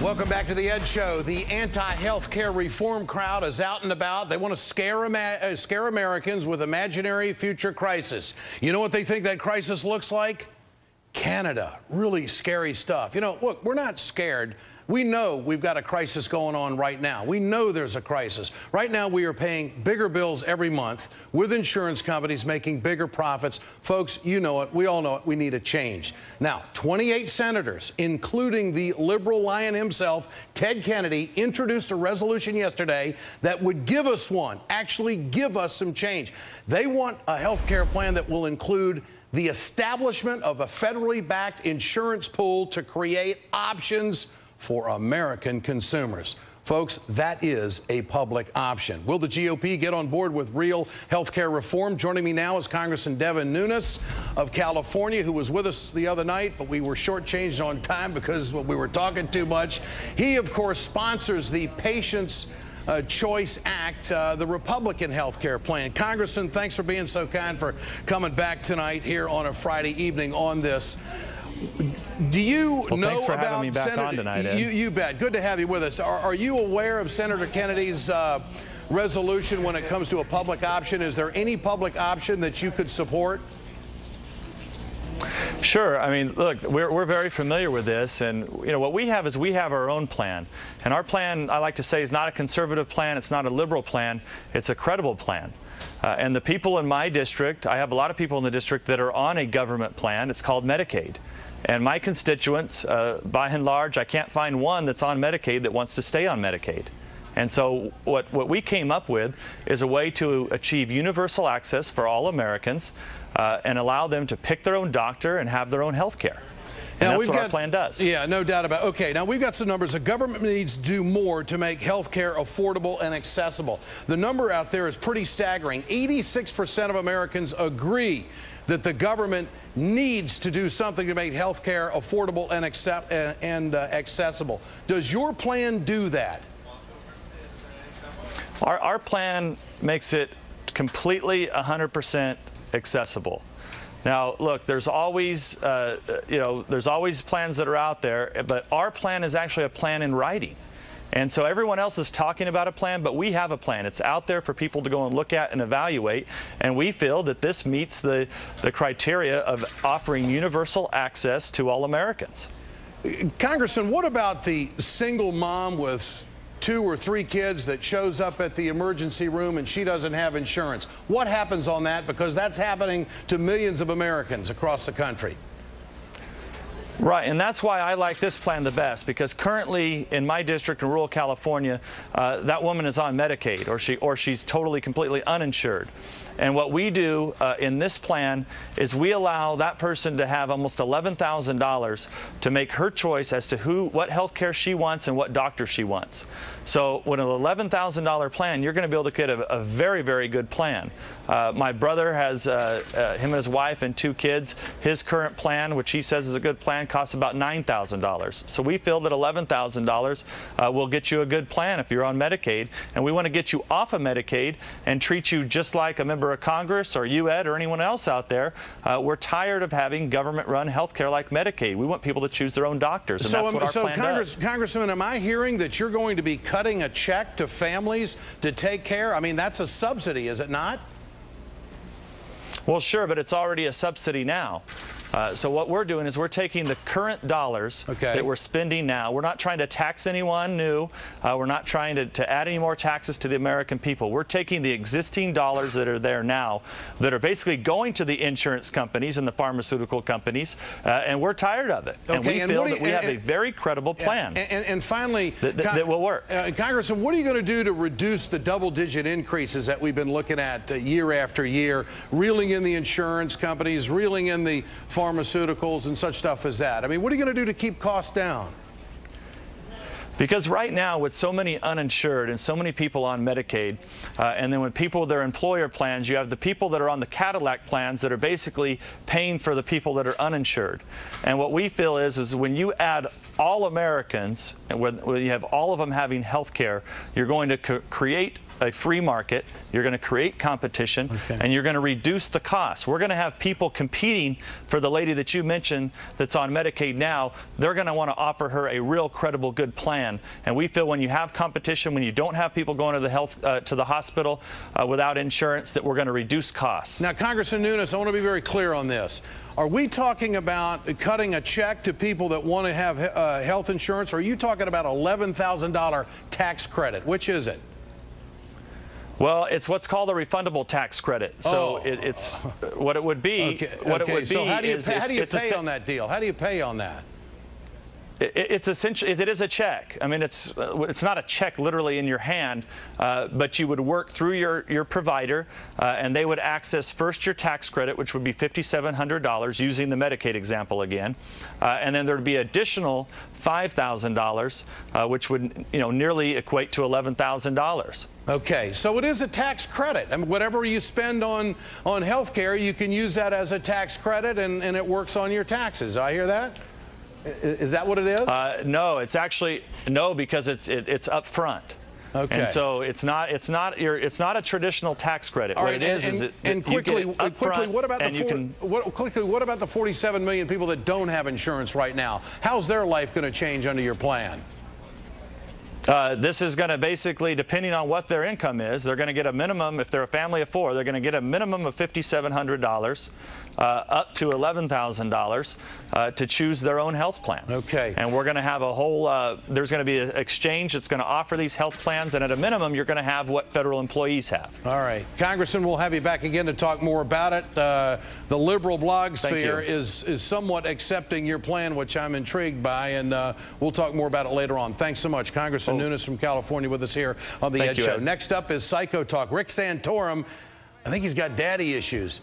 Welcome back to the Ed Show. The anti-health care reform crowd is out and about. They want to scare Americans with imaginary future crisis. You know what they think that crisis looks like? Canada. Really scary stuff. You know, look, we're not scared. We know we've got a crisis going on right now. We know there's a crisis. Right now, we are paying bigger bills every month with insurance companies making bigger profits. Folks, you know it. We all know it. We need a change. Now, 28 senators, including the liberal lion himself, Ted Kennedy, introduced a resolution yesterday that would give us one, actually give us some change. They want a health care plan that will include the establishment of a federally backed insurance pool to create options for American consumers. Folks, that is a public option. Will the GOP get on board with real health care reform? Joining me now is Congressman Devin Nunes of California, who was with us the other night, but we were shortchanged on time because we were talking too much. He, of course, sponsors the Patients' Choice Act, the Republican health care plan. Congressman, thanks for being so kind, for coming back tonight here on a Friday evening on this. Do you know thanks for about having me back on tonight, Ed. You bet. Good to have you with us. Are you aware of Senator Kennedy's resolution when it comes to a public option? Is there any public option that you could support? Sure. I mean, look, we're very familiar with this, and you know what we have is we have our own plan, and our plan, I like to say, is not a conservative plan. It's not a liberal plan. It's a credible plan. And the people in my district, I have a lot of people in the district that are on a government plan. It's called Medicaid. And my constituents, by and large, I can't find one that's on Medicaid that wants to stay on Medicaid. And so what we came up with is a way to achieve universal access for all Americans and allow them to pick their own doctor and have their own health care. And that's what our plan does. Yeah, no doubt about it. Okay, now we've got some numbers. The government needs to do more to make health care affordable and accessible. The number out there is pretty staggering. 86% of Americans agree that the government needs to do something to make health care affordable and accessible. Does your plan do that? Our plan makes it completely 100% accessible. Now, look, there's always, there's always plans that are out there, but our plan is actually a plan in writing. And so everyone else is talking about a plan, but we have a plan. It's out there for people to go and look at and evaluate, and we feel that this meets the criteria of offering universal access to all Americans. Congressman, what about the single mom with 2 or 3 kids that shows up at the emergency room and she doesn't have insurance? What happens on that? Because that's happening to millions of Americans across the country. Right, and that's why I like this plan the best, because currently in my district in rural California, that woman is on Medicaid, or she's totally, completely uninsured. And what we do in this plan is we allow that person to have almost $11,000 to make her choice as to what health care she wants and what doctor she wants. So with an $11,000 plan, you're going to be able to get a very, very good plan. My brother has him and his wife and 2 kids. His current plan, which he says is a good plan, costs about $9,000. So we feel that $11,000 will get you a good plan if you're on Medicaid, and we want to get you off of Medicaid and treat you just like a member of Congress or you, Ed, or anyone else out there. We're tired of having government-run health care like Medicaid. We want people to choose their own doctors, and that's what our plan does. Congressman, am I hearing that you're going to be cutting a check to families to take care? I mean, that's a subsidy, is it not? Well, sure, but it's already a subsidy now. So what we're doing is we're taking the current dollars that we're spending now. We're not trying to tax anyone new. We're not trying to add any more taxes to the American people. We're taking the existing dollars that are there now that are basically going to the insurance companies and the pharmaceutical companies, and we're tired of it. And we feel that we have a very credible plan and finally, that will work. Congressman, what are you going to do to reduce the double-digit increases that we've been looking at year after year, reeling in the insurance companies, reeling in the pharmaceuticals and such stuff as that? I mean, what are you going to do to keep costs down? Because right now, with so many uninsured and so many people on Medicaid, and then when people with their employer plans, you have the people that are on the Cadillac plans that are basically paying for the people that are uninsured. And what we feel is when you add all Americans, and when you have all of them having health care, you're going to create a free market, you're going to create competition, and you're going to reduce the cost. We're going to have people competing for the lady that you mentioned that's on Medicaid now. They're going to want to offer her a real credible, good plan. And we feel when you have competition, when you don't have people going to the hospital without insurance, that we're going to reduce costs. Now, Congressman Nunes, I want to be very clear on this. Are we talking about cutting a check to people that want to have health insurance, or are you talking about $11,000 tax credit? Which is it? Well, it's what's called a refundable tax credit. So it's what it would be. What it would be. So how do you pay on that deal? How do you pay on that? It's essentially, it is a check. I mean, it's not a check literally in your hand, but you would work through your provider, and they would access first your tax credit, which would be $5,700, using the Medicaid example again, and then there'd be additional $5,000, which would nearly equate to $11,000. Okay, so it is a tax credit. I mean, whatever you spend on health care, you can use that as a tax credit, and it works on your taxes. I hear that? Is that what it is? No, it's actually no, because it's up front. Okay. And so it's not a traditional tax credit. All what right, it is quickly, what about the 47 million people that don't have insurance right now? How's their life going to change under your plan? This is going to basically, depending on what their income is, they're going to get a minimum. If they're a family of 4, they're going to get a minimum of $5,700, up to $11,000 to choose their own health plan. Okay. And we're going to have a whole, there's going to be an exchange that's going to offer these health plans, and at a minimum, you're going to have what federal employees have. All right. Congressman, we'll have you back again to talk more about it. The liberal blog sphere is somewhat accepting your plan, which I'm intrigued by, and we'll talk more about it later on. Thanks so much. Congressman Nunes from California with us here on the Ed Show. Next up is Psycho Talk. Rick Santorum, I think he's got daddy issues.